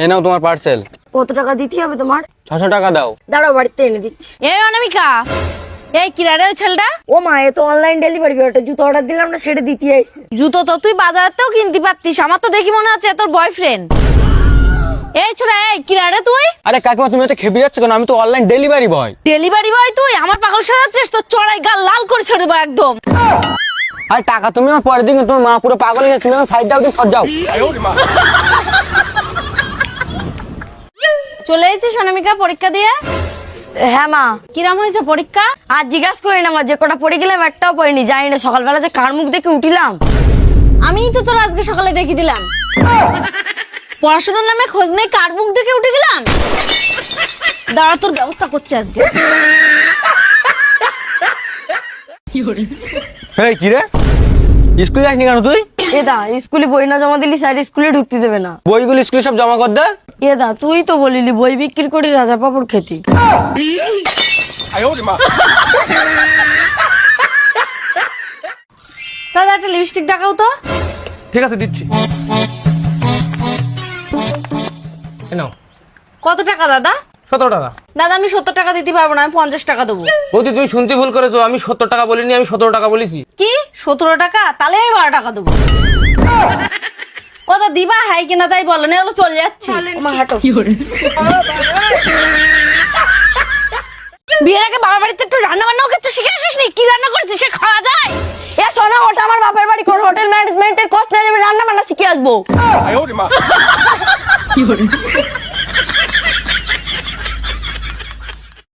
এ নাও তোমার পার্সেল। কত টাকা দিতে হবে তোমার? 600 টাকা দাও। দাঁড়াও বাড়িতে এনে দিচ্ছি। এই অনামিকা, এই কিরারে ওই ছেলেটা? ও মা, এ তো অনলাইন ডেলিভারি বয়, জুতো অর্ডার দিলাম না, সেটা দিতে আইছে। জুতো তো তুই বাজারেতেও কিনতে পারতিস, আমার তো দেখি মনে হচ্ছে তোর বয়ফ্রেন্ড। এই ছোড়া, এই কিরারে তুই? আরে কাকিমা তুমি এত খেপে যাচ্ছ কেন? আমি তো online delivery boy. Delivery boy তুই? আমার পাগল সাজাচ্ছিস? তোর চড়াই গাল লাল করে ছেড়ে দেবো একদম। আরে টাকা তুমি আমার পরে দিন, তোমার মা পুরো পাগল হয়ে গেছে, তুমি আমার সাইড দাও, তুমি সর যাও। চলে এসেছিস অনামিকা পরীক্ষা দিয়ে? হ্যাঁ মা। কিরাম হয়েছে পরীক্ষা? আর জিজ্ঞাসা করি না মা, যে কটা পড়ে গেলাম একটাও পড়িনি, জানি না সকালবেলা যে কার মুখ দেখে উঠিলাম। আমিই তো তোর আজকে সকালে ডেকে দিলাম। পড়াশোনার নামে খোঁজ নেই, কার মুখ দেখে উঠে গেলাম। দাঁড়া, তোর ব্যবস্থা করছে আজকে। এই কি রে, স্কুলে যাসনি কেন তুই? এদা স্কুলে বই না জমা দিলি স্যার স্কুলে ঢুকতে দেবে না। বইগুলো স্কুলে সব জমা কর দে। এদা তুই তো বলিলি বই বিক্রি করি রাজা পাপড় খেতি। দাদা একটা লিপস্টিক দেখাও তো। ঠিক আছে দিচ্ছি। নাও। কত টাকা দাদা? 17 টাকা। দাদা আমি 70 টাকা দিতে পারবো না, আমি 50 টাকা দেবো। বৌদি তুমি শুনতে ভুল করেছো, আমি 70 টাকা বলিনি, আমি 17 টাকা বলেছি। কি 17 টাকা? তাহলে আমি 12 টাকা দেবো। ও দা দিবা হাই কিনা তাই বলো না, হলো চলে যাচ্ছি। মা হাঁটো। বিয়ের আগে বাবার বাড়িতে একটু রান্না বান্নাও কিছু শিখে আসিস নি? কি রান্না করেছিস সে খাওয়া যায়? এ শোনা, ওটা আমার বাপের বাড়ি, কোন হোটেল ম্যানেজমেন্টের কোর্স নিয়ে যাবে, রান্না বান্না শিখে আসবো।